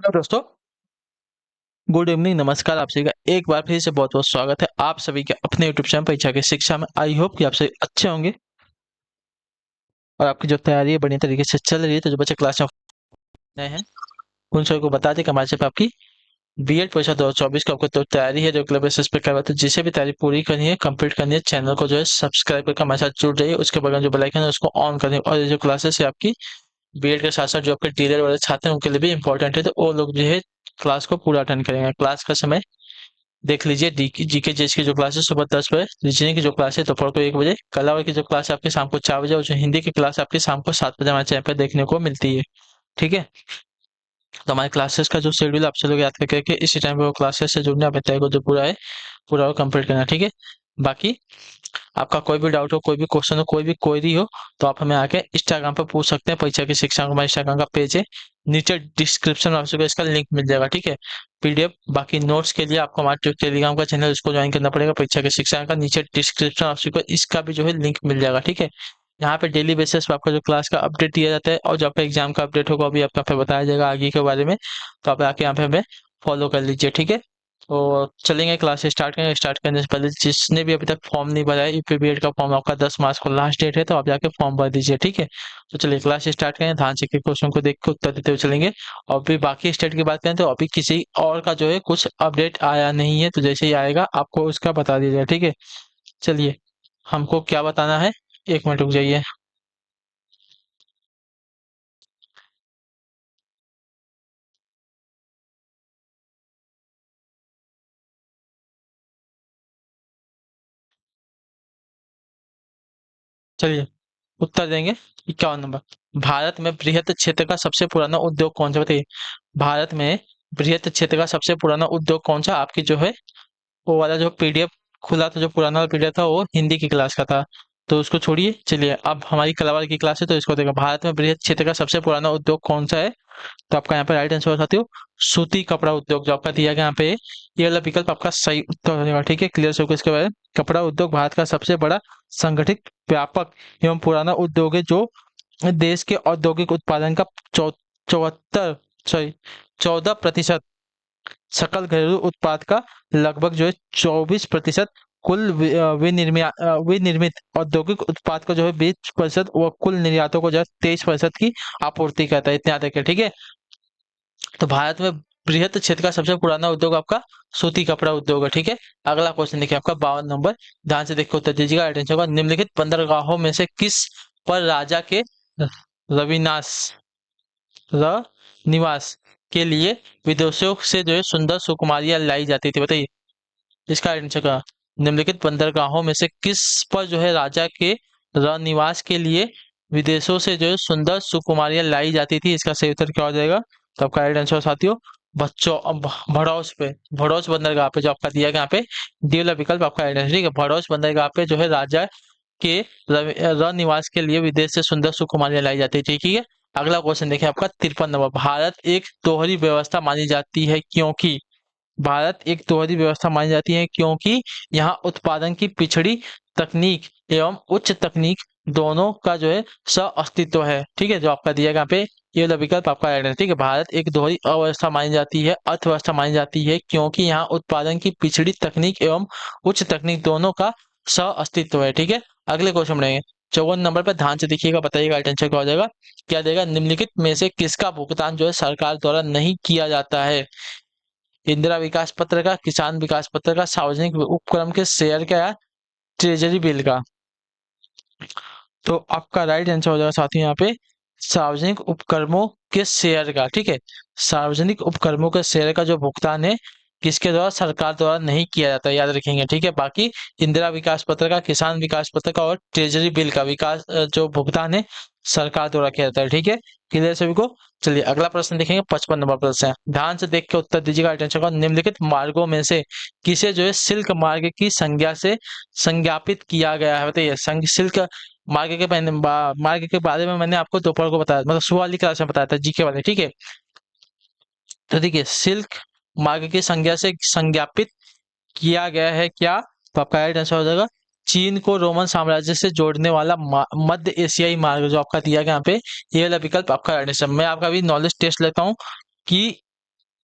Hello दोस्तों, good evening. नमस्कार। आप सभी का एक बार फिर से बहुत बहुत स्वागत है आप सभी के अपने यूट्यूब चैनल परीक्षा की शिक्षा में। आई होप कि आप सभी अच्छे होंगे और आपकी जो तैयारी है बढ़िया तरीके से चल रही है। तो जो बच्चे क्लास में नए हैं उन सभी को बता दें कि हमारे से आपकी बीएड परीक्षा 2024 की आपको तो तैयारी है रेगुलर बेसिस पे करवाते हैं। जिसे भी तैयारी पूरी करनी है, कंप्लीट करनी है, चैनल को जो है सब्सक्राइब करके हमारे साथ जुड़ जाइए। उसके बगल में जो बेल आइकन है उसको ऑन करें। और ये जो क्लासेस है आपकी बीएड के साथ साथ जो आपके डीलर वाले छात्र हैं उनके लिए भी इंपॉर्टेंट है, तो वो लोग जो है क्लास को पूरा अटेंड करेंगे। क्लास का समय देख लीजिए। जीके जीएस की जो क्लास है सुबह 10 बजे, रीजनिंग की जो क्लास है दोपहर को 1 बजे, कला की जो क्लास है आपकी शाम को 4 बजे, और जो हिंदी की क्लास आपकी शाम को 7 बजे हमारे चैनल पर देखने को मिलती है। ठीक है, तो हमारे क्लासेस का जो शेड्यूल आप लोग याद करके इसी टाइम पे वो क्लासेस से जुड़ने आप तय को जो पूरा है पूरा कंप्लीट करना। ठीक है, बाकी आपका कोई भी डाउट हो, कोई भी क्वेश्चन हो, कोई भी क्वेरी हो, तो आप हमें आके इंस्टाग्राम पर पूछ सकते हैं। परीक्षा की शिक्षा हमारे इंस्टाग्राम का पेज है, नीचे डिस्क्रिप्शन में आपको इसका लिंक मिल जाएगा। ठीक है, पीडीएफ बाकी नोट्स के लिए आपको हमारे जो टेलीग्राम का चैनल उसको ज्वाइन करना पड़ेगा। परीक्षा की शिक्षा का नीचे डिस्क्रिप्शन आपको इसका भी जो है लिंक मिल जाएगा। ठीक है, यहाँ पे डेली बेसिस पे आपका जो क्लास का अपडेट दिया जाता है और जो आपका एग्जाम का अपडेट होगा अभी आपको यहाँ पे बताया जाएगा आगे के बारे में। तो आप आके यहाँ पे हमें फॉलो कर लीजिए। ठीक है, तो चलेंगे क्लास स्टार्ट करेंगे। स्टार्ट करने से पहले जिसने भी अभी तक फॉर्म नहीं भरा है, यूपीबीएड का फॉर्म आपका 10 मार्च को लास्ट डेट है, तो आप जाके फॉर्म भर दीजिए। ठीक है, तो चलिए क्लास स्टार्ट करें। ध्यान से क्वेश्चन को देख के उत्तर देते हुए चलेंगे। और फिर बाकी स्टेट की बात करें तो अभी किसी और का जो है कुछ अपडेट आया नहीं है, तो जैसे ही आएगा आपको उसका बता दिया जाए। ठीक है, चलिए हमको क्या बताना है, 1 मिनट रुक जाइए। चलिए उत्तर देंगे। 51 नंबर, भारत में बृहत क्षेत्र का सबसे पुराना उद्योग कौन सा, बताइए। भारत में बृहत क्षेत्र का सबसे पुराना उद्योग कौन सा, आपकी जो है वो वाला जो पीडीएफ खुला था, जो पुराना वाला पीडीएफ था वो हिंदी की क्लास का था, तो उसको छोड़िए। चलिए अब हमारी कलावार की क्लास है तो इसको देखा। भारत में बृहत क्षेत्र का सबसे पुराना उद्योग कौन सा है, तो आपका यहाँ पे राइट आंसर बताती हूँ, सूती कपड़ा उद्योग जो आपका दिया गया यहाँ पे। ये वाला विकल्प आपका सही उत्तर हो जाएगा। ठीक है, क्लियर से होगा इसके बारे में। कपड़ा उद्योग भारत का सबसे बड़ा संगठित, व्यापक एवं पुराना उद्योग है, जो देश के औद्योगिक उत्पादन का 14% सकल घरेलू उत्पाद का लगभग जो है 24% कुल विनिर्मित औद्योगिक उत्पाद का जो है 20% व कुल निर्यातों को जो है 23% की आपूर्ति करता है। इतना याद रखें। ठीक है, तो भारत में बृहत क्षेत्र का सबसे पुराना उद्योग आपका सूती कपड़ा उद्योग है। ठीक है, अगला क्वेश्चन देखिए आपका 52 नंबर, ध्यान से देखकर उत्तर दीजिएगा। अटेंशन होगा, निम्नलिखित बंदरगाहों में से किस पर राजा के रविनाश र निवास के लिए विदेशों से जो है सुंदर सुकुमारियां लाई जाती थी, बताइए। इसका आंसर का, निम्नलिखित बंदरगाहों में से किस पर जो है राजा के निवास के लिए विदेशों से जो है सुंदर सुकुमारियां लाई जाती थी, इसका सही उत्तर क्या हो जाएगा। तो आपका राइट आंसर साथियों, बच्चों भड़ौस पे, भड़ौस बंदरगाह पे जो आपका दिया गया यहाँ पे डी वाला विकल्प आपका राइट आंसर। ठीक है, भड़ौस बंदरगाह पे जो है राजा के निवास के लिए विदेश से सुंदर सुकुमारियां लाई जाती थी। ठीक है, अगला क्वेश्चन देखिए आपका 53 नंबर, भारत एक दोहरी व्यवस्था मानी जाती है क्योंकि, भारत एक दोहरी व्यवस्था मानी जाती है क्योंकि यहाँ उत्पादन की पिछड़ी तकनीक एवं उच्च तकनीक दोनों का जो है सह अस्तित्व है। ठीक है, जो आपका दिया गया यहाँ पे ये वाला विकल्प आपका राइट है। ठीक है, भारत एक दोहरी अवस्था मानी जाती है, अर्थव्यवस्था मानी जाती है क्योंकि यहाँ उत्पादन की पिछड़ी तकनीक एवं उच्च तकनीक दोनों का सह अस्तित्व है। ठीक है, अगले क्वेश्चन बढ़ेंगे। 54 नंबर पर ध्यान से देखिएगा, बताइएगा आंसर क्या हो जाएगा। क्या देगा, निम्नलिखित में से किसका भुगतान जो है सरकार द्वारा नहीं किया जाता है। इंदिरा विकास पत्र का, किसान विकास पत्र का, सार्वजनिक उपक्रम के शेयर का, या ट्रेजरी बिल का। तो आपका राइट आंसर हो जाएगा साथियों यहाँ पे सार्वजनिक उपक्रमों के शेयर का। ठीक है, सार्वजनिक उपक्रमों के शेयर का जो भुगतान है किसके द्वारा, सरकार द्वारा नहीं किया जाता, याद रखेंगे। ठीक है, बाकी इंदिरा विकास पत्र का, किसान विकास पत्र का और ट्रेजरी बिल का विकास जो भुगतान है सरकार द्वारा किया जाता है। ठीक है, क्लियर सभी को। चलिए अगला प्रश्न देखेंगे, 55 नंबर प्रश्न है, ध्यान से देख के उत्तर दीजिएगा। अटेंशन का, निम्नलिखित मार्गों में से किसे जो है सिल्क मार्ग की संज्ञा से संज्ञापित किया गया है, बताइए। सिल्क मार्ग के बारे में मैंने आपको दोपहर को बताया, मतलब सुबह वाली क्लास में बताया था, जीके वाले। ठीक है, तो देखिए सिल्क मार्ग की संज्ञा से संज्ञापित किया गया है क्या, तो आपका राइट आंसर हो जाएगा चीन को रोमन साम्राज्य से जोड़ने वाला मध्य एशियाई मार्ग जो आपका दिया गया यहाँ पे, ये वाला विकल्प आपका राइट आंसर। मैं आपका भी नॉलेज टेस्ट लेता हूँ कि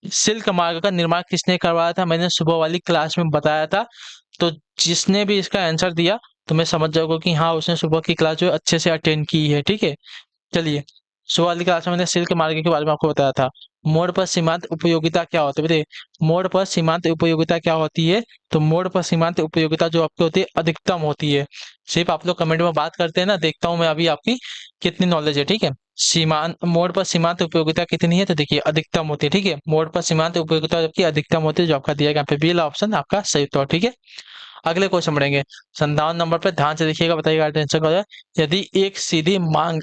सिल्क मार्ग का निर्माण किसने करवाया था? मैंने सुबह वाली क्लास में बताया था। तो जिसने भी इसका आंसर दिया तो मैं समझ जाऊंगा कि हाँ उसने सुबह की क्लास जो है अच्छे से अटेंड की है। ठीक है, चलिए। सुबह वाली क्लास में मैंने सिल्क मार्ग के बारे में आपको बताया था। मोड़ पर सीमांत उपयोगिता क्या होती है? बताइए, मोड़ पर सीमांत उपयोगिता क्या होती है? तो मोड़ पर सीमांत उपयोगिता जो आपकी होती है अधिकतम होती है। सिर्फ आप लोग कमेंट में बात करते हैं ना, देखता हूँ मैं अभी आपकी कितनी नॉलेज है। ठीक है, सीमांत मोड़ पर सीमांत उपयोगिता कितनी है? तो देखिए अधिकतम होती है। ठीक है, मोड़ पर सीमांत उपयोगिता जबकि अधिकतम होती है, जो आपका दिया गया यहाँ पे बी वाला ऑप्शन आपका सही उत्तर। ठीक है, अगले क्वेश्चन बढ़ेंगे। 57 नंबर पे ध्यान से देखिएगा, बताइएगा आंसर क्या हो जाए। यदि एक सीधी मांग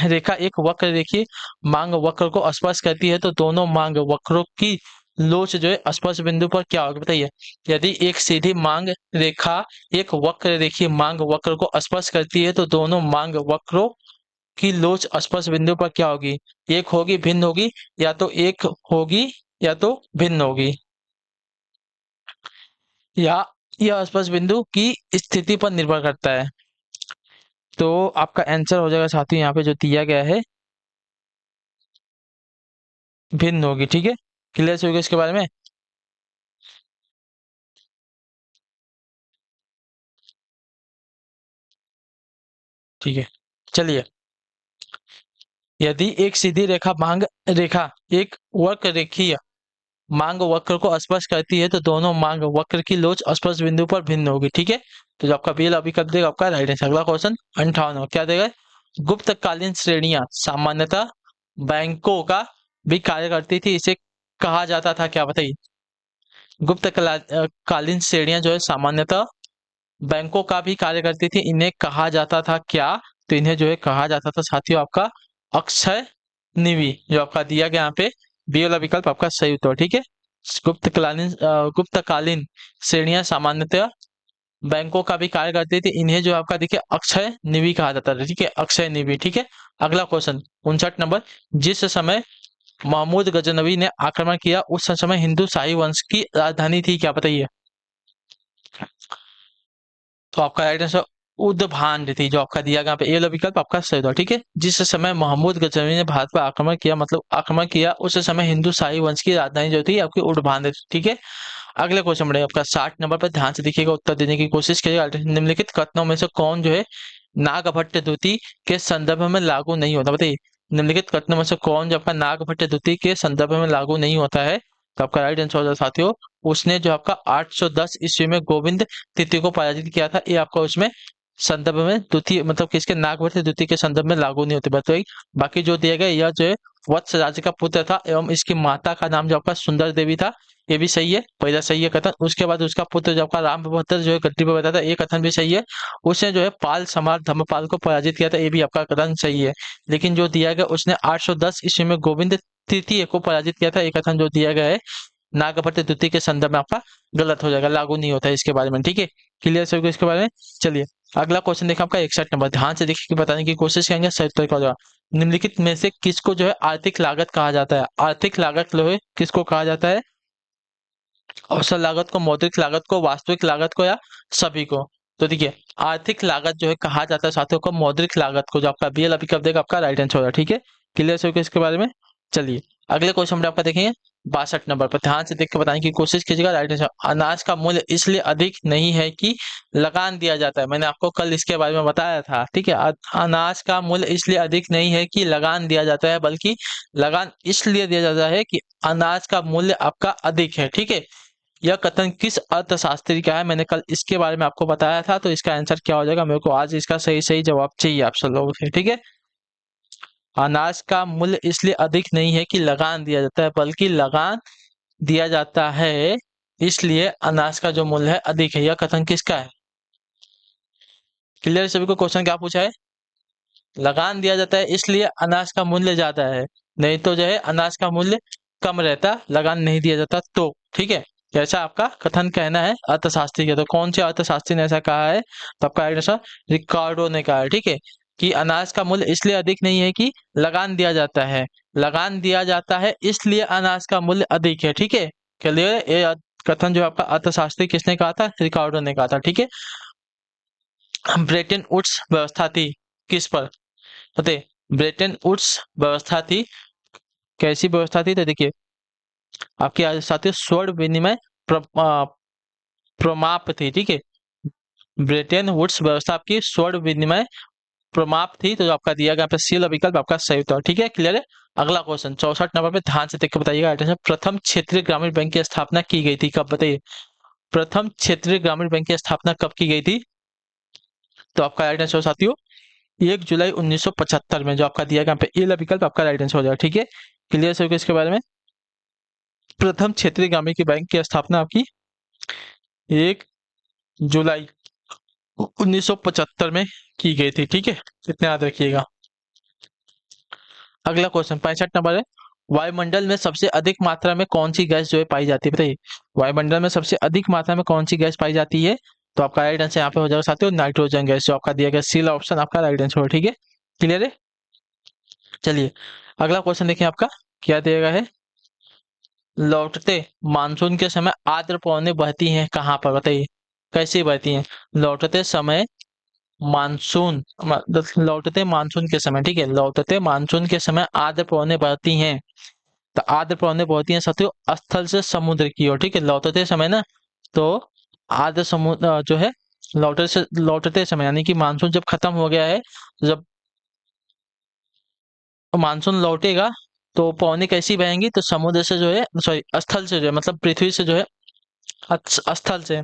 रेखा एक वक्र रेखीय मांग वक्र को स्पर्श करती है तो दोनों मांग वक्रों की लोच जो है स्पर्श बिंदु पर क्या होगी? बताइए, यदि एक सीधी मांग रेखा एक वक्र रेखीय मांग वक्र को स्पर्श करती है तो दोनों मांग वक्रों की लोच स्पर्श बिंदु पर क्या होगी? एक होगी, भिन्न होगी, या तो एक होगी या तो भिन्न होगी, या यह स्पर्श बिंदु की स्थिति पर निर्भर करता है। तो आपका आंसर हो जाएगा साथियों यहाँ पे जो दिया गया है भिन्न होगी। ठीक है, क्लियर होगा इसके बारे में। ठीक है, चलिए। यदि एक सीधी रेखा मांग रेखा एक वक्र रेखीय मांग वक्र को स्पर्श करती है तो दोनों मांग वक्र की लोच स्पर्श बिंदु पर भिन्न होगी। ठीक है, तो जो आपका बीएल अभी कर देगा आपका राइट आंसर। अगला क्वेश्चन 58 क्या देगा? गुप्तकालीन श्रेणियां सामान्यतः बैंकों का भी कार्य करती थी, इसे कहा जाता था क्या? बताइए, कालीन श्रेणियां जो है सामान्यतः बैंकों का भी कार्य करती थी, इन्हें कहा जाता था क्या? तो इन्हें जो है कहा जाता था साथियों आपका अक्षय निधि, जो आपका दिया गया यहाँ पे बी वाला विकल्प आपका सही उत्तर। ठीक है, गुप्तकालीन श्रेणियां सामान्यतः बैंकों का भी कार्य करती थी, इन्हें जो आपका देखिए अक्षय निधि कहा जाता था। ठीक है, अक्षय निधि। ठीक है, अगला क्वेश्चन 59 नंबर। जिस समय महमूद गजनवी ने आक्रमण किया उस समय हिंदू शाही वंश की राजधानी थी क्या? बताइए। तो आपका राइट आंसर उद्भांड थी, जो आपका दिया गया पे ए वाला विकल्प आपका सही था। ठीक है, जिस समय महमूद गजनवी ने भारत पर आक्रमण किया, मतलब आक्रमण किया उस समय हिंदू शाही वंश की राजधानी जो थी आपकी उद्भांड थी। ठीक है, अगले क्वेश्चन बढ़ेगा आपका 60 नंबर पर। ध्यान से देखिएगा, उत्तर देने की कोशिश करिएगा। निम्नलिखित कथनों में से कौन जो है नागभट्ट द्वितीय के संदर्भ में लागू नहीं होता? बताइए, निम्नलिखित कथनों में से कौन जो आपका नागभट्ट द्वितीय के संदर्भ में लागू नहीं होता है? तो आपका राइट आंसर हो जाता है साथियों, उसने जो आपका 810 ईस्वी में गोविंद तृतीय को पराजित किया था, ये आपका उसमें संदर्भ में द्वितीय मतलब किसके नागभट्ट द्वितीय के संदर्भ में लागू नहीं होते। बताइए, बाकी जो दिया गया यह जो है वत्स राज्य का पुत्र था एवं इसकी माता का नाम जो आपका सुंदर देवी था, ये भी सही है, पहला सही है कथन। उसके बाद उसका पुत्र जो आपका रामभद्र जो है गद्दी पर बैठा था, ये कथन भी सही है। उसने जो है पाल सम्राट धर्मपाल को पराजित किया था, ये भी आपका कथन सही है। लेकिन जो दिया गया उसने 810 ईस्वी में गोविंद तृतीय को पराजित किया था, ये कथन जो दिया गया है नागभट्ट द्वितीय के संदर्भ में आपका गलत हो जाएगा, लागू नहीं होता है इसके बारे में। ठीक है, क्लियर सभी इसके बारे में। चलिए, अगला क्वेश्चन देखा आपका 61 नंबर। ध्यान से देखिए, बताने की कोशिश करेंगे सही उत्तर क्या होगा। निम्नलिखित में से किसको जो है आर्थिक लागत कहा जाता है? आर्थिक लागत जो है किसको कहा जाता है? अवसर लागत को, मौद्रिक लागत को, वास्तविक लागत को, या सभी को? तो देखिए, आर्थिक लागत जो है कहा जाता है साथियों को मौद्रिक लागत को, जो आपका बीएल अभी कब देगा आपका राइट आंसर होगा। ठीक है, क्लियर सभी इसके बारे में। चलिए, अगले क्वेश्चन में आपका देखेंगे 62 नंबर पर। ध्यान से देख के बताने की कोशिश कीजिएगा। राइट आंसर, अनाज का मूल्य इसलिए अधिक नहीं है कि लगान दिया जाता है। मैंने आपको कल इसके बारे में बताया था। ठीक है, अनाज का मूल्य इसलिए अधिक नहीं है कि लगान दिया जाता है, बल्कि लगान इसलिए दिया जाता है कि अनाज का मूल्य आपका अधिक है। ठीक है, यह कथन किस अर्थशास्त्री का है? मैंने कल इसके बारे में आपको बताया था, तो इसका आंसर क्या हो जाएगा? मेरे को आज इसका सही सही जवाब चाहिए आप सब लोगों से। ठीक है, अनाज का मूल्य इसलिए अधिक नहीं है कि लगान दिया जाता है, बल्कि लगान दिया जाता है इसलिए अनाज का जो मूल्य है अधिक है। यह कथन किसका है? क्लियर सभी को? क्वेश्चन क्या पूछा है? लगान दिया जाता है इसलिए अनाज का मूल्य ज्यादा है, नहीं तो जो है अनाज का मूल्य कम रहता, लगान नहीं दिया जाता तो। ठीक है, ऐसा आपका कथन कहना है अर्थशास्त्री का। तो कौन से अर्थशास्त्री ने ऐसा कहा है? तो आपका राइट आंसर रिकार्डो ने कहा है। ठीक है, कि अनाज का मूल्य इसलिए अधिक नहीं है कि लगान दिया जाता है, लगान दिया जाता है इसलिए अनाज का मूल्य अधिक है। ठीक है, क्लियर? ये कथन जो आपका अर्थशास्त्री किसने कहा था? रिकार्डो ने कहा था। ठीक है, ब्रेटन वुड्स व्यवस्था थी किस पर? बताइए, ब्रेटन वुड्स व्यवस्था थी कैसी व्यवस्था थी? तो देखिए, आपकी साथियों स्वर्ण विनिमय प्रमाप थी, ठीक है। ब्रेटन वुड्स व्यवस्था आपकी स्वर्ण विनिमय प्रमाप थी, तो जो आपका दिया गया पे सी वाला विकल्प आपका सही उत्तर, ठीक है, क्लियर है। अगला क्वेश्चन 64 नंबर पे ध्यान से देख के बताइएगा। आइटम प्रथम क्षेत्रीय ग्रामीण बैंक की स्थापना की गई थी, कब बताइए। प्रथम क्षेत्रीय ग्रामीण बैंक की स्थापना कब की गई थी, तो आपका राइट आंसर साथियों 1 जुलाई 1975 में, जो आपका दिया गया पे ए वाला विकल्प आपका राइट आंसर हो जाएगा, ठीक है, क्लियर है इसके बारे में। प्रथम क्षेत्रीय ग्रामीण की बैंक की स्थापना आपकी 1 जुलाई 1975 में की गई थी, ठीक है, इतना याद रखिएगा। अगला क्वेश्चन 65 नंबर है। वायुमंडल में सबसे अधिक मात्रा में कौन सी गैस जो है पाई जाती है, बताइए। वायुमंडल में सबसे अधिक मात्रा में कौन सी गैस पाई जाती है, तो आपका राइट आंसर यहाँ पे हो जाएगा साथियों नाइट्रोजन गैस, जो आपका दिया गया सी ऑप्शन आपका राइट आंसर हो, ठीक है, क्लियर है। चलिए अगला क्वेश्चन देखिए आपका क्या दिया गया है। लौटते मानसून के समय आर्द्र पवनें बहती हैं कहाँ पर, बताइए कैसे बहती हैं। लौटते समय मानसून लौटते मानसून के समय, ठीक है, लौटते मानसून के समय आर्द्र पवनें बहती हैं, तो आर्द्र पवनें बहती हैं साथियों स्थल से समुद्र की ओर, ठीक है, लौटते समय ना, तो आर्द्र समुद्र जो है लौटते समय यानी कि मानसून जब खत्म हो गया है, जब मानसून लौटेगा तो पवनें कैसी बहेंगी, तो समुद्र से जो है, सॉरी स्थल से जो है, मतलब पृथ्वी से जो है, स्थल से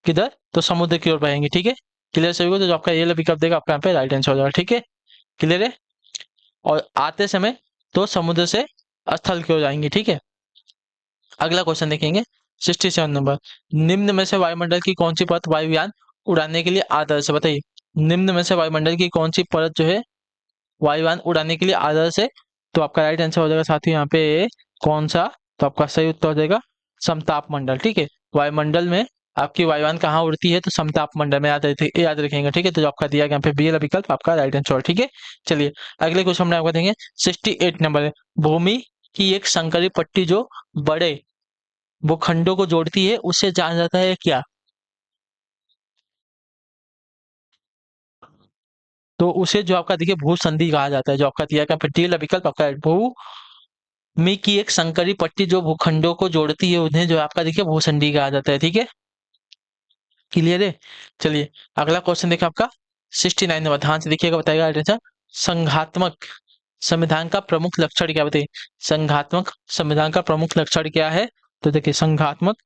किधर, तो समुद्र की ओर बहेंगी, ठीक है, क्लियर सभी को, तो जो आपका ये पिकअप देगा आपका यहाँ पे राइट आंसर हो जाएगा, ठीक है, क्लियर है। और आते समय तो समुद्र से स्थल की ओर जाएंगे, ठीक है। अगला क्वेश्चन देखेंगे 67 नंबर। निम्न में से वायुमंडल की कौन सी परत वायुयान उड़ाने के लिए आदर्श है, बताइए। निम्न में से वायुमंडल की कौन सी परत जो है वायुयान उड़ाने के लिए आदर्श है, तो आपका राइट आंसर हो जाएगा साथियों यहाँ पे कौन सा, तो आपका सही उत्तर हो जाएगा समताप मंडल, ठीक है। वायुमंडल में आपकी वायुयान कहाँ उड़ती है, तो समताप मंडल में याद रखेंगे, ठीक है, तो जो आपका दिया गया यहाँ पे बी वाला विकल्प आपका राइट आंसर, ठीक है। चलिए अगले क्वेश्चन में आपको देंगे 68 नंबर है। भूमि की एक संकरी पट्टी जो बड़े भूखंडों को जोड़ती है उसे जाना जाता है क्या, तो उसे जो आपका देखिए भू संधि कहा जाता है, जो आपका दिया गया डी वाला विकल्प आपका भू मी की एक संकरी पट्टी जो भूखंडों को जोड़ती है उन्हें जो आपका देखिए भूसंधि कहा जाता है, ठीक है, क्लियर है। चलिए अगला क्वेश्चन देखिए आपका 69 नंबर, ध्यान से देखिएगा, बताएगा आंसर। संघात्मक संविधान का प्रमुख लक्षण क्या, बताइए। संघात्मक संविधान का प्रमुख लक्षण क्या है, तो देखिए संघात्मक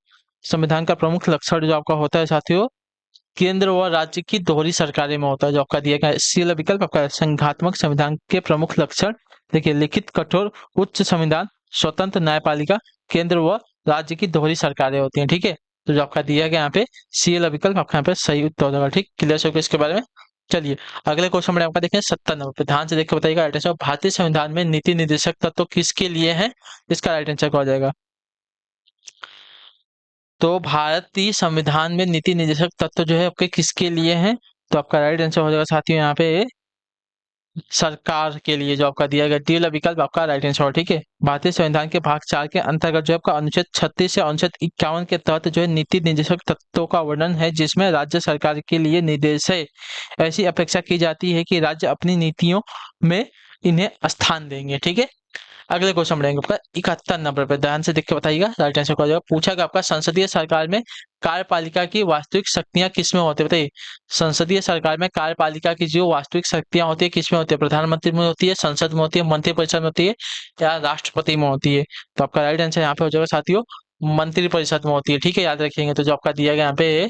संविधान का प्रमुख लक्षण जो आपका होता है साथियों, केंद्र व राज्य की दोहरी सरकारें में होता है, जो आपका दिया गया सी वाला विकल्प आपका संघात्मक संविधान के प्रमुख लक्षण, देखिए लिखित कठोर उच्च संविधान स्वतंत्र न्यायपालिका केंद्र व राज्य की दोहरी सरकारें होती हैं, ठीक है, तो जो आपका दिया गया यहाँ पे सी वाला विकल्प आपका यहाँ पे सही उत्तर होगा, ठीक, क्लियर हो गया इसके बारे में। चलिए अगले क्वेश्चन में आपका देखें 70 नंबर पे, ध्यान से देख के बताइएगा राइट आंसर। भारतीय संविधान में नीति निर्देशक तत्व किसके लिए है, इसका राइट आंसर क्या हो जाएगा, तो भारतीय संविधान में नीति निर्देशक तत्व जो है आपके किसके लिए हैं, तो आपका राइट आंसर हो जाएगा साथियों यहाँ पे सरकार के लिए, जो आपका दिया गया डी वाला विकल्प आपका राइट आंसर, ठीक है। भारतीय संविधान के भाग 4 के अंतर्गत जो आपका अनुच्छेद 36 से अनुच्छेद 51 के तहत जो है नीति निर्देशक तत्वों का वर्णन है, जिसमें राज्य सरकार के लिए निर्देश है, ऐसी अपेक्षा की जाती है कि राज्य अपनी नीतियों में इन्हें स्थान देंगे, ठीक है। अगले क्वेश्चन बढ़ेंगे आपका 71 नंबर पे, ध्यान से देख के बताइएगा राइट आंसर क्या हो जाएगा। पूछा गया आपका संसदीय सरकार में कार्यपालिका की वास्तविक शक्तियां किसमें होती है, बताइए। संसदीय सरकार में कार्यपालिका की जो वास्तविक शक्तियां होती है किसमें होती है, प्रधानमंत्री में होती है, संसद में होती है, मंत्रिपरिषद में होती है, या राष्ट्रपति में होती है, तो आपका राइट आंसर यहाँ पे हो जाएगा साथियों मंत्रिपरिषद में होती है, ठीक है, याद रखेंगे, तो जो आपका दिया गया यहाँ पे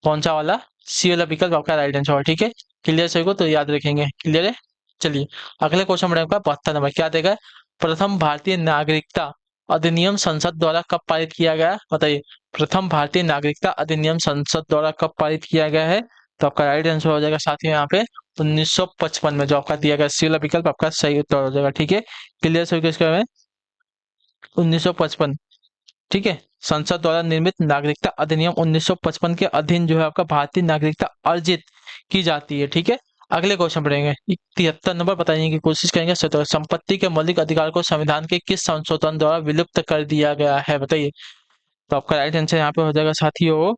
कौन सा वाला सी वाला विकल्प आपका राइट आंसर है, ठीक है, क्लियर सही को, तो याद रखेंगे, क्लियर है। चलिए अगले क्वेश्चन बढ़ेगा 72 नंबर, क्या देगा। प्रथम भारतीय नागरिकता अधिनियम संसद द्वारा कब पारित किया गया, बताइए। प्रथम भारतीय नागरिकता अधिनियम संसद द्वारा कब पारित किया गया है, तो आपका राइट आंसर हो जाएगा साथियों यहाँ पे 1955 में, जो आपका दिया गया सी वाला विकल्प आपका सही उत्तर हो जाएगा, ठीक है, क्लियर सही इसके में 1955, ठीक है। संसद द्वारा निर्मित नागरिकता अधिनियम 1955 के अधीन जो है आपका भारतीय नागरिकता अर्जित की जाती है, ठीक है। अगले क्वेश्चन पढ़ेंगे 73 नंबर, बताने की कोशिश करेंगे। संपत्ति के मौलिक अधिकार को संविधान के किस संशोधन द्वारा विलुप्त कर दिया गया है, बताइए, तो आपका राइट आंसर यहाँ पे हो जाएगा साथियों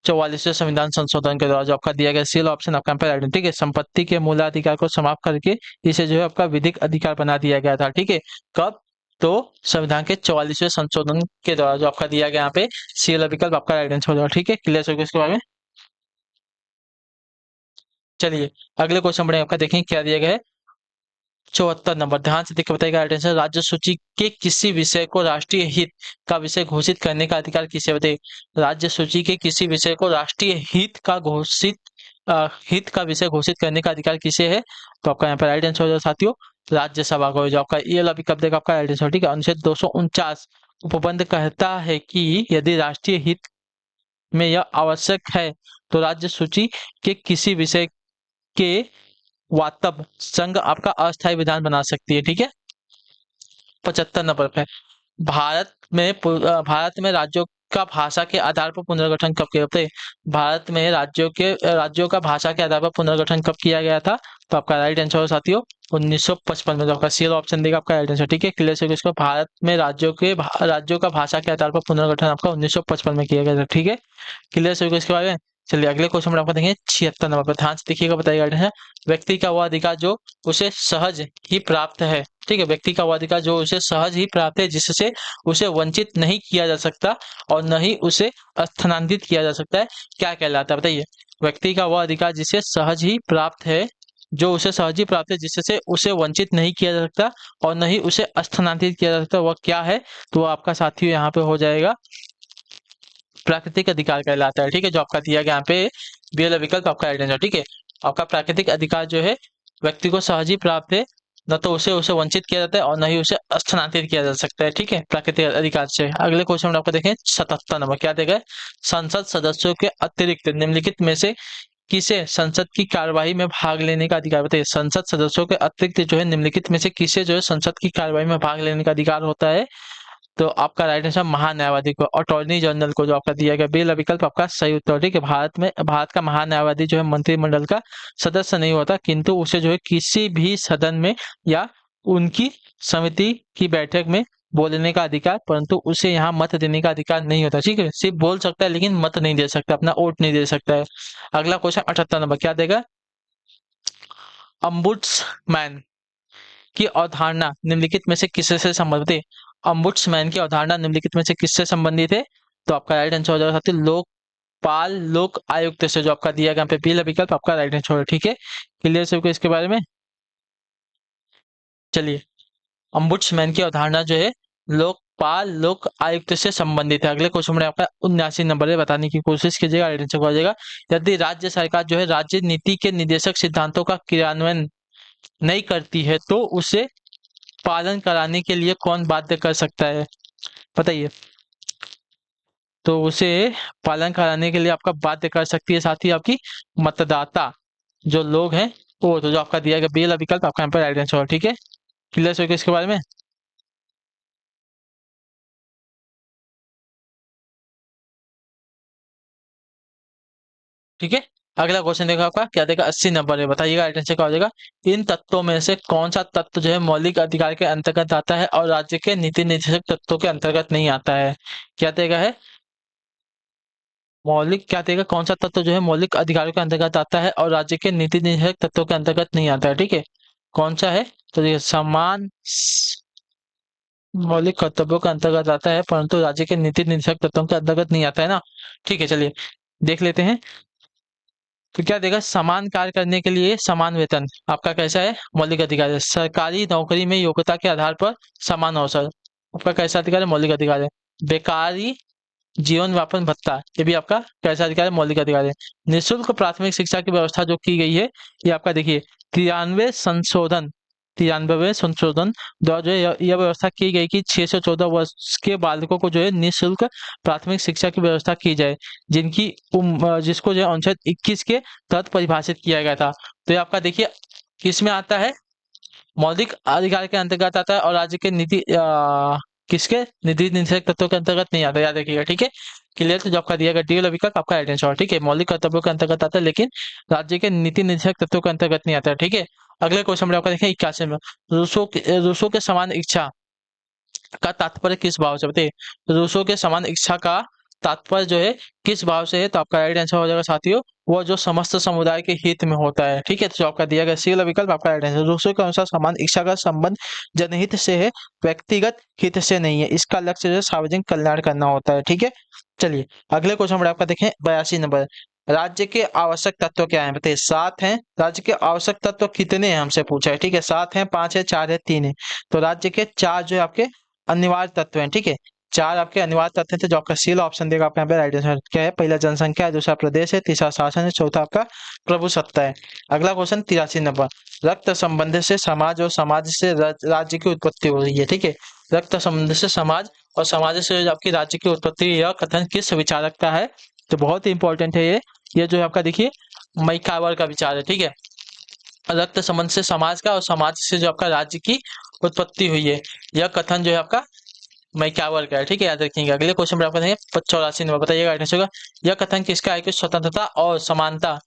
44वें संविधान संशोधन के द्वारा, जो आपका दिया गया सी ऑप्शन आपका राइट है, ठीक है। संपत्ति के मूलाधिकार को समाप्त करके इसे जो है आपका विधिक अधिकार बना दिया गया था, ठीक है, कब तो संविधान के 44वें संशोधन के द्वारा जो आपका दिया गया यहाँ पे सी वाला विकल्प आपका राइट आंसर हो जाएगा। ठीक है, क्लियर हो गया इसके बारे में। चलिए अगले क्वेश्चन बढ़े आपका, देखें क्या दिया गया है। 74 नंबर, ध्यान से देखकर बताइएगा राइट आंसर। राज्य सूची के किसी विषय को राष्ट्रीय हित का विषय घोषित करने का अधिकार किसे बताइए। राज्य सूची के किसी विषय को राष्ट्रीय हित का विषय घोषित करने का अधिकार किसे है, तो आपका यहाँ पर राइट आंसर हो जाएगा साथियों राज्यसभा को। जो आपका ये वाला विकल्प देगा आपका राइट आंसर। ठीक है, अनुच्छेद 249 उपबंध कहता है कि यदि राष्ट्रीय हित में यह आवश्यक है तो राज्य सूची के किसी विषय के वातब संघ आपका अस्थायी विधान बना सकती है। ठीक है, 75 नंबर पे भारत में राज्यों का भाषा के आधार पर पुनर्गठन कब किया गया? भारत में राज्यों का भाषा के आधार पर पुनर्गठन कब किया गया था, तो आपका राइट आंसर हो साथियों 1955 में। तो आपका सी ऑप्शन देगा आपका राइट आंसर। ठीक है, क्लियर से इसको भारत में राज्यों का भाषा के आधार पर पुनर्गठन आपका 1955 में किया गया था। ठीक है, क्लियर से इसके बारे में। चलिए अगले क्वेश्चन में आपको देखेंगे 76 नंबर पर, ध्यान से देखिएगा बताइएगा राइट आंसर। व्यक्ति का वो अधिकार जो उसे सहज ही प्राप्त है। ठीक है, व्यक्ति का वो अधिकार जो उसे सहज ही प्राप्त है जिससे उसे वंचित नहीं किया जा सकता और न ही उसे स्थानांतरित किया जा सकता है, क्या कहलाता है बताइए। व्यक्ति का वह अधिकार जिसे सहज ही प्राप्त है, जो उसे सहज ही प्राप्त है जिससे उसे वंचित नहीं किया जा सकता और न ही उसे स्थानांतरित किया जा सकता, वह क्या है, तो वह आपका साथियों यहाँ पे हो जाएगा प्राकृतिक अधिकार कहलाता है। ठीक है, जो आपका दिया गया यहाँ पे बी वाला विकल्प आपका राइट आंसर। ठीक है, आपका प्राकृतिक अधिकार जो है व्यक्ति को सहज ही प्राप्त है, न तो उसे वंचित किया जाता है और न ही उसे स्थानांतरित किया जा सकता है। ठीक है, प्राकृतिक अधिकार से। अगले क्वेश्चन में आपको देखें 77 नंबर, क्या देगा? संसद सदस्यों के अतिरिक्त निम्नलिखित में से किसे संसद की कार्यवाही में भाग लेने का अधिकार बताइए। संसद सदस्यों के अतिरिक्त जो है निम्नलिखित में से किसे जो है संसद की कार्यवाही में भाग लेने का अधिकार होता है, तो आपका राइट आंसर महान्यायवादी को, अटॉर्नी जनरल को, जो आपका दिया गया बी विकल्प आपका सही उत्तर। ठीक है, भारत का महान्यायवादी जो है मंत्रिमंडल का सदस्य नहीं होता, किंतु उसे जो है किसी भी सदन में या उनकी समिति की बैठक में बोलने का अधिकार, परंतु उसे यहाँ मत देने का अधिकार नहीं होता। ठीक है, सिर्फ बोल सकता है लेकिन मत नहीं दे सकता, अपना वोट नहीं दे सकता है। अगला क्वेश्चन 78 नंबर, क्या देगा? अम्बुड्समैन की अवधारणा निम्नलिखित में से किससे संबंधित है? अम्बुड्समैन की अवधारणा निम्नलिखित में से किससे संबंधित है, तो आपका राइट आंसर हो जाएगा साथी लोकपाल लोक आयुक्त से, जो आपका दिया गया पे पहला विकल्प आपका राइट आंसर है। ठीक है, क्लियर सबको इसके बारे में। चलिए अम्बुड्समैन की अवधारणा जो है लोकपाल लोक आयुक्त से संबंधित है। अगले क्वेश्चन में आपका 79 नंबर है, बताने की कोशिश कीजिएगा, राइट आंसर हो जाएगा। यदि राज्य सरकार जो है राज्य नीति के निर्देशक सिद्धांतों का क्रियान्वयन नहीं करती है तो उसे पालन कराने के लिए कौन बाध्य कर सकता है बताइए। तो उसे पालन कराने के लिए आपका बाध्य कर सकती है साथ ही आपकी मतदाता जो लोग हैं वो, तो जो आपका दिया गया बी वाला विकल्प आपका यहाँ पर राइट आंसर है। ठीक है, क्लियर हो गया इसके बारे में। ठीक है, अगला क्वेश्चन देखा आपका, क्या देगा? 80 नंबर है, बताइएगा राइट आंसर क्या हो जाएगा। इन तत्वों में से कौन सा तत्व जो है मौलिक अधिकार के अंतर्गत आता है और राज्य के नीति निर्देशक तत्वों के अंतर्गत नहीं आता है, क्या देगा है? क्या देगा? कौन सा तत्व जो है मौलिक अधिकारों के अंतर्गत आता है और राज्य के नीति निर्देशक तत्वों के अंतर्गत नहीं आता है। ठीक है, कौन सा है, तो ये समान मौलिक कर्तव्यों के अंतर्गत आता है परंतु राज्य के नीति निर्देशक तत्वों के अंतर्गत नहीं आता है ना। ठीक है, चलिए देख लेते हैं। तो क्या देगा? समान कार्य करने के लिए समान वेतन आपका कैसा है? मौलिक अधिकार है। सरकारी नौकरी में योग्यता के आधार पर समान अवसर आपका कैसा अधिकार है? मौलिक अधिकार है। बेकारी जीवन व्यापन भत्ता ये भी आपका कैसा अधिकार है? मौलिक अधिकार है। निःशुल्क प्राथमिक शिक्षा की व्यवस्था जो की गई है ये आपका देखिए 93वें संशोधन द्वारा जो है यह व्यवस्था की गई कि 6 से 14 वर्ष के बालकों को जो है निःशुल्क प्राथमिक शिक्षा की व्यवस्था की जाए, जिसको जो है अनुच्छेद 21 के तहत परिभाषित किया गया था। तो ये आपका देखिए किसमें आता है? मौलिक अधिकार के अंतर्गत आता है और राज्य के किसके नीति निर्देशक तत्वों के अंतर्गत नहीं आता, याद रखिएगा। ठीक है, क्लियर। तो जो आपका दिया गया डी वाला विकल्प आपका राइट आंसर। ठीक है, मौलिक कर्तव्यों के अंतर्गत आता है लेकिन राज्य के नीति निर्देशक तत्वों के अंतर्गत नहीं आता है। ठीक है, अगले क्वेश्चन में आपका देखें 81 में, रूसों के समान इच्छा का तात्पर्य किस भाव से बताइए। रूसों के समान इच्छा का तात्पर्य जो है किस भाव से है, तो आपका राइट आंसर हो जाएगा साथियों वो जो समस्त समुदाय के हित में होता है। ठीक है, तो जो आपका दिया गया सी वाला विकल्प आपका राइट आंसर। रूसो के अनुसार समान इच्छा का संबंध जनहित से है, व्यक्तिगत हित से नहीं है। इसका लक्ष्य जो है सार्वजनिक कल्याण करना होता है। ठीक है, चलिए अगले क्वेश्चन पर आपका देखें 82 नंबर। राज्य के आवश्यक तत्व क्या है बताइए। 7 हैं। राज्य के आवश्यक तत्व कितने हैं हमसे पूछा है। ठीक है, 7 हैं, 5 है, 4 है, 3 है। तो राज्य के 4 जो है आपके अनिवार्य तत्व हैं। ठीक है, 4 आपके अनिवार्य तत्व हैं, तो जो आपका सी ऑप्शन देगा आपका यहाँ पे राइट आंसर क्या है। पहला जनसंख्या है, दूसरा प्रदेश है, तीसरा शासन है, चौथा आपका प्रभुसत्ता है। अगला क्वेश्चन 83 नंबर। रक्त संबंध से समाज और समाज से राज्य की उत्पत्ति हो रही है। ठीक है, रक्त संबंध से समाज और समाज से जो आपकी राज्य की उत्पत्ति, यह कथन किस विचारक का है। तो बहुत ही इंपॉर्टेंट है ये जो है आपका देखिए मैकावर का विचार है। ठीक है, रक्त संबंध से समाज का और समाज से जो आपका राज्य की उत्पत्ति हुई है, यह कथन जो है आपका मैकावर का है। ठीक है, याद रखेंगे। अगले क्वेश्चन पर आपका 84 नंबर बताइएगा आंसर होगा। यह कथन किसका है कि स्वतंत्रता और समानता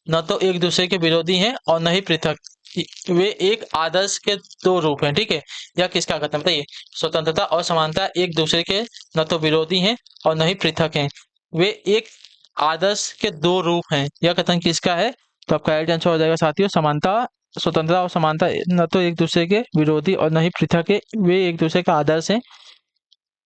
न तो एक दूसरे के विरोधी हैं और न ही पृथक, वे एक आदर्श के दो रूप हैं। ठीक है, यह किसका कथन बताइए। स्वतंत्रता और समानता एक दूसरे के न तो विरोधी हैं और न ही पृथक हैं, वे एक आदर्श के दो रूप हैं। यह कथन किसका है। तो आपका राइट आंसर हो जाएगा साथियों समानता, स्वतंत्रता और समानता न तो एक दूसरे के विरोधी और न ही पृथक है, वे एक दूसरे का आदर्श है,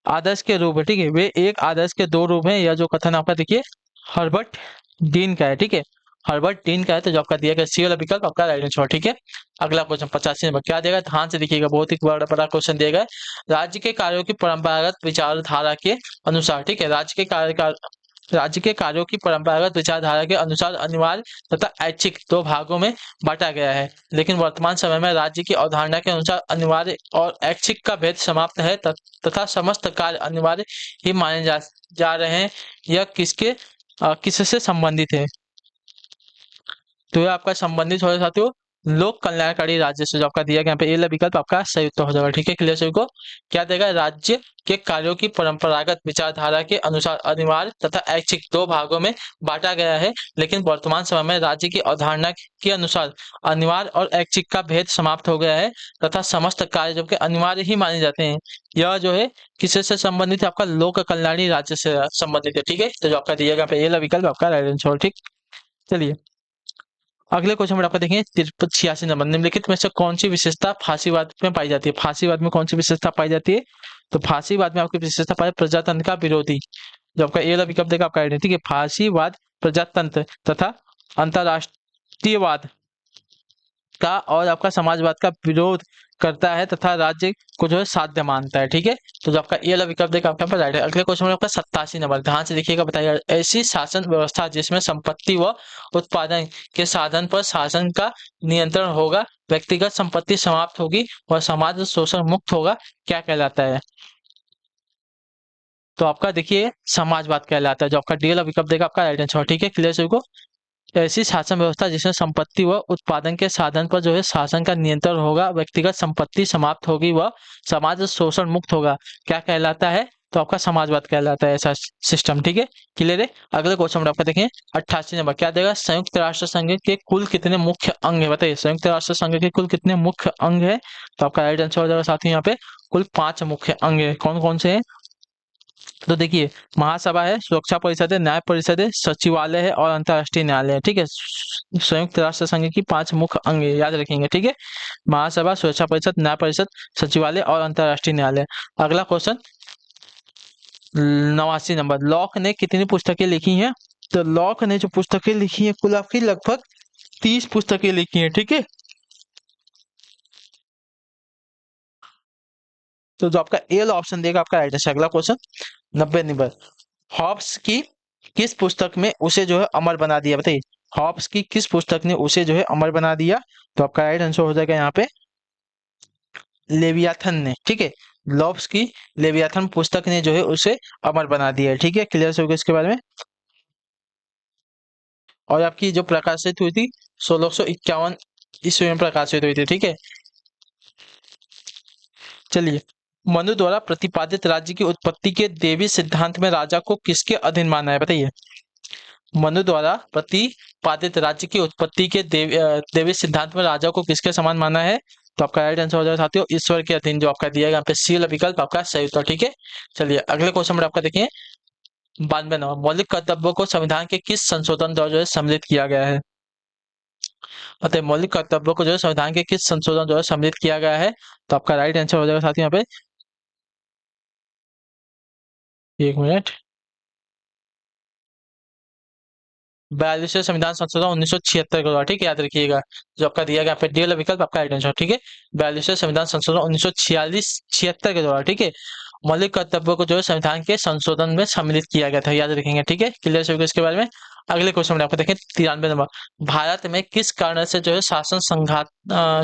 आदर्श के रूप है। ठीक है, वे एक आदर्श के दो रूप हैं। यह जो कथन आपका देखिए हर्बर्ट डीन का है। ठीक है, हर्बर्ट डीन का है, तो जो आपका दिया गया सी वाला विकल्प आपका राइट आंसर। ठीक है, अगला क्वेश्चन 85 नंबर क्या देगा, ध्यान से देखिएगा, बहुत ही बड़ा क्वेश्चन दिया गया। राज्य के कार्यों की परंपरागत विचारधारा के अनुसार। ठीक है, राज्य के कार्यों की परंपरागत विचारधारा के अनुसार अनिवार्य तथा ऐच्छिक दो भागों में बांटा गया है, लेकिन वर्तमान समय में राज्य की अवधारणा के अनुसार अनिवार्य और ऐच्छिक का भेद समाप्त है तथा समस्त कार्य अनिवार्य ही माने जा रहे हैं। यह किससे संबंधित है। तो ये आपका संबंधित हो साथियों लोक कल्याणकारी राज्य से, जो आपका दिया गया यहाँ पे ये विकल्प आपका सही उत्तर हो जाएगा। ठीक है, क्लियर सभी को। क्या देगा, राज्य के कार्यों की परंपरागत विचारधारा के अनुसार अनिवार्य तथा ऐच्छिक दो भागों में बांटा गया है, लेकिन वर्तमान समय में राज्य की अवधारणा के अनुसार अनिवार्य और ऐच्छिक का भेद समाप्त हो गया है तथा समस्त कार्य जो कि अनिवार्य ही माने जाते हैं। यह जो है किससे संबंधित है, आपका लोक कल्याणी राज्य से संबंधित है। ठीक है, तो जो आपका दिया गया ये विकल्प आपका राइट आंसर। ठीक, चलिए अगले क्वेश्चन में आपका देखेंगे 86 नंबर। निम्नलिखित में से कौन सी विशेषता फांसीवाद में पाई जाती है। फांसीवाद में कौन सी विशेषता पाई जाती है। तो फांसीवाद में आपकी विशेषता पाई प्रजातंत्र का विरोधी, जो आपका ये विकल्प देगा आपका ठीक है। फांसीवाद प्रजातंत्र तथा अंतरराष्ट्रीयवाद का और आपका समाजवाद का विरोध करता है तथा राज्य को जो है साध्य मानता है। ठीक है, तो जो आपका ये विकल्प देगा आपके पास राइट है। अगले क्वेश्चन में आपका 87 नंबर, ध्यान से देखिएगा, बताइएगा ऐसी शासन व्यवस्था जिसमें संपत्ति व उत्पादन के साधन पर शासन का नियंत्रण होगा, व्यक्तिगत संपत्ति समाप्त होगी और समाज शोषण मुक्त होगा, क्या कहलाता है। तो आपका देखिए समाजवाद कहलाता है, जो आपका डी विकल्प देगा आपका राइट आंसर। ठीक है, क्लियर सभी को। ऐसी शासन व्यवस्था जिसमें संपत्ति व उत्पादन के साधन पर जो है शासन का नियंत्रण होगा, व्यक्तिगत संपत्ति समाप्त होगी व समाज शोषण मुक्त होगा, क्या कहलाता है। तो आपका समाजवाद कहलाता है ऐसा सिस्टम। ठीक है, क्लियर है। अगले क्वेश्चन में आपका देखें 88 नंबर क्या देगा, संयुक्त राष्ट्र संघ के कुल कितने मुख्य अंग है। बताइए संयुक्त राष्ट्र संघ के कुल कितने मुख्य अंग है। तो आपका राइट आंसर हो जाएगा साथियों यहाँ पे कुल 5 मुख्य अंग है। कौन कौन से हैं। तो देखिए महासभा है, सुरक्षा परिषद है, न्याय परिषद है, सचिवालय है और अंतर्राष्ट्रीय न्यायालय है। ठीक है, संयुक्त राष्ट्र संघ की 5 मुख्य अंग याद रखेंगे। ठीक है, महासभा, सुरक्षा परिषद, न्याय परिषद, सचिवालय और अंतर्राष्ट्रीय न्यायालय। अगला क्वेश्चन 89 नंबर, लॉक ने कितनी पुस्तकें लिखी हैं। तो लॉक ने जो पुस्तकें लिखी है कुल आपकी लगभग 30 पुस्तकें लिखी है। ठीक है, तो जो आपका ए ऑप्शन देगा आपका राइट आंसर। अगला क्वेश्चन 90 नंबर, हॉब्स की किस पुस्तक में उसे जो है अमर बना दिया। बताइए हॉब्स की किस पुस्तक ने उसे जो है अमर बना दिया। तो आपका राइट आंसर हो जाएगा यहाँ पे लेवियाथन ने। ठीक है, लॉब्स की लेवियाथन पुस्तक ने जो है उसे अमर बना दिया है। ठीक है, क्लियर हो गया इसके बारे में। और आपकी जो प्रकाशित हुई थी 1651 ईस्वी में प्रकाशित हुई थी। ठीक है, चलिए मनु द्वारा प्रतिपादित राज्य की उत्पत्ति के देवी सिद्धांत में राजा को किसके अधीन माना है। बताइए मनु द्वारा प्रतिपादित राज्य की उत्पत्ति के देवी सिद्धांत में राजा को किसके समान माना है। तो आपका राइट आंसर हो जाएगा साथियों ईश्वर के अधीन, जो आपका दिया गया यहाँ पे सी विकल्प आपका सही उत्तर। ठीक है, चलिए अगले क्वेश्चन में आपका देखिए 92 नंबर, मौलिक कर्तव्यों को संविधान के किस संशोधन द्वारा जो है सम्मिलित किया गया है? अतः मौलिक कर्तव्यों को जो है संविधान के किस संशोधन द्वारा सम्मिलित किया गया है? तो आपका राइट आंसर हो जाएगा साथी यहाँ पे, एक मिनट, 42वें संविधान संशोधन 1976 के द्वारा, ठीक है, याद रखिएगा। जो आपका दिया गया पे डी वाला विकल्प आपका राइट आंसर, ठीक है। 42वें संविधान संशोधन 1946 के द्वारा, ठीक है, मौलिक कर्तव्यों को जो है संविधान के संशोधन में सम्मिलित किया गया था, याद रखेंगे, ठीक है। क्लियर सभी को इसके बारे में। अगले क्वेश्चन में आपको देखें 93 नंबर, भारत में किस कारण से जो है शासन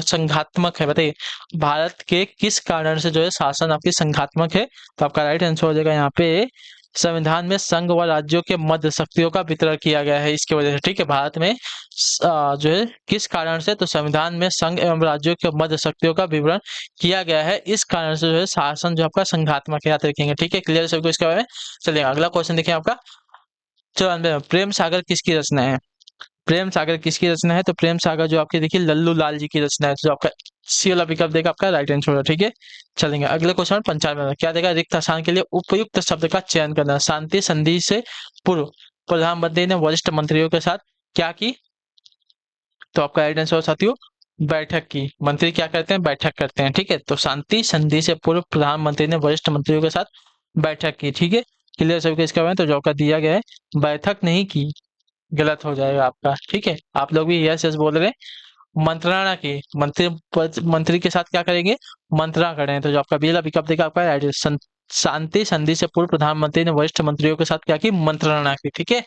संघात्मक है, बताइए। भारत के किस कारण से जो है शासन आपकी संघात्मक है? तो आपका राइट आंसर हो जाएगा यहाँ पे, संविधान में संघ व राज्यों के मध्य शक्तियों का वितरण किया गया है, इसकी वजह से, ठीक है। भारत में जो है किस कारण से, तो संविधान में संघ एवं राज्यों के मध्य शक्तियों का विवरण किया गया है, इस कारण से जो है शासन जो आपका संघात्मक है, याद रखेंगे, ठीक है। क्लियर सबको इसके बारे में। चलिए अगला क्वेश्चन देखिए आपका 94 में, प्रेम सागर किसकी रचना है? प्रेम सागर किसकी रचना है? तो प्रेम सागर जो आपके देखिए लल्लू लाल जी की रचना है, तो जो आपका सी वाला विकल्प देगा आपका राइट आंसर होगा, ठीक है। चलेंगे अगले क्वेश्चन 95 में, क्या देगा, रिक्त स्थान के लिए उपयुक्त शब्द का चयन करना। शांति संधि से पूर्व प्रधानमंत्री ने वरिष्ठ मंत्रियों के साथ क्या की? तो आपका राइट आंसर साथियों, बैठक की। मंत्री क्या करते हैं? बैठक करते हैं, ठीक है। तो शांति संधि से पूर्व प्रधानमंत्री ने वरिष्ठ मंत्रियों के साथ बैठक की, ठीक है। क्लियर सबके इसके बारे में। तो जो आपका दिया गया है, बैठक नहीं की, गलत हो जाएगा आपका, ठीक है। आप लोग भी यस यस बोल रहे हैं, मंत्रणा की, मंत्री के साथ क्या करेंगे? मंत्रणा करें। तो जो आपका बी विकल्प देगा आपका राइट, शांति संधि से पूर्व प्रधानमंत्री ने वरिष्ठ मंत्रियों के साथ क्या की? मंत्रणा की, ठीक है।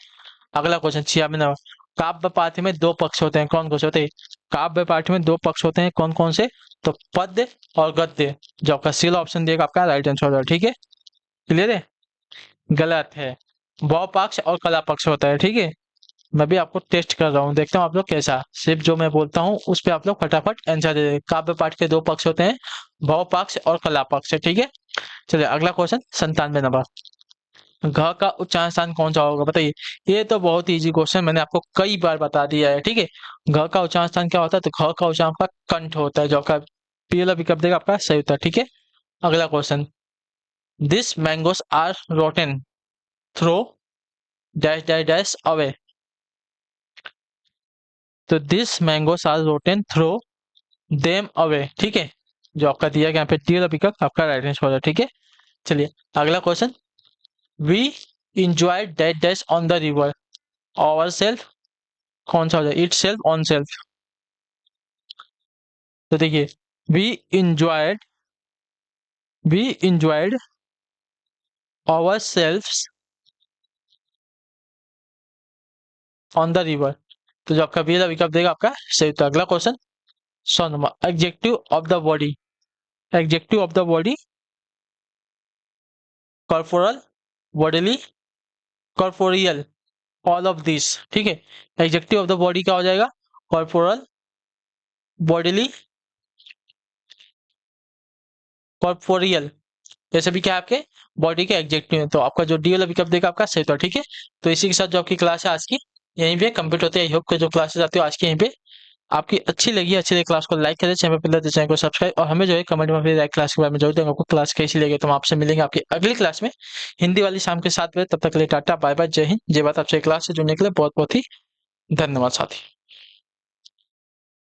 अगला क्वेश्चन 96 नंबर, काव्य पाठ में दो पक्ष होते हैं, कौन कौन से होते हैं? काव्य पाठ में दो पक्ष होते हैं, कौन कौन से? तो पद्य और गद्य। जो आपका सी ऑप्शन देगा आपका राइट आंसर होगा, ठीक है। क्लियर है? गलत है, भाव पक्ष और कला पक्ष होता है, ठीक है। मैं भी आपको टेस्ट कर रहा हूँ, देखता हूँ आप लोग कैसा, सिर्फ जो मैं बोलता हूँ उस पर आप लोग फटाफट आंसर दे दें। काव्य पाठ के दो पक्ष होते हैं, भाव पक्ष और कला पक्ष, ठीक है। चलिए अगला क्वेश्चन 97 नंबर, घ का उच्चारण स्थान कौन सा होगा, बताइए। ये तो बहुत इजी क्वेश्चन, मैंने आपको कई बार बता दिया है, ठीक है। घ का उच्चारण स्थान क्या होता है? तो घ का उच्चारण आपका कंठ होता है, जो आपका पीला विकल्प देगा आपका सही उत्तर, ठीक है। अगला question, this mangoes are rotten throw dash dash dash away. तो this mangoes are rotten throw them away, ठीक है। जो आपका दिया गया यहाँ पे डी वाला विकल्प आपका राइट आंसर होगा, ठीक है। चलिए अगला question, we enjoy dash dash on the river ourself, कौन सा हो जाए? Itself, on self. तो देखिए, we enjoyed, we enjoyed ourself on the river. तो जो आपका बी वाला विकल्प देगा आपका सही उत्तर। अगला question 100 number, adjective of the body, adjective of the body, corporal, bodily, corporeal, all of this, ठीक है। एडजेक्टिव ऑफ द बॉडी क्या हो जाएगा? कॉर्पोरल, बॉडीली, कॉर्पोरियल, ये सभी क्या है आपके बॉडी के एडजेक्टिव है। तो आपका जो डी वाला विकल्प देगा आपका सही उत्तर, ठीक है। तो इसी के साथ जो आपकी क्लास है आज की यहीं पे कंप्लीट होती है। आई होप कि जो क्लासेस आती है आज की यहीं पे आपकी अच्छी लगी, अच्छी लगी क्लास को लाइक करें, चैनल पर पहले चैनल को सब्सक्राइब, और हमें जो है कमेंट में फिर क्लास के बारे में जरूर देंगे, आपको क्लास कैसी लगी। तो हम आपसे मिलेंगे आपकी अगली क्लास में हिंदी वाली शाम के 7 बजे। तब तक के लिए टाटा बाय बाय, जय हिंद, जय भारत। आपसे क्लास से जुड़ने के लिए बहुत बहुत ही धन्यवाद साथी।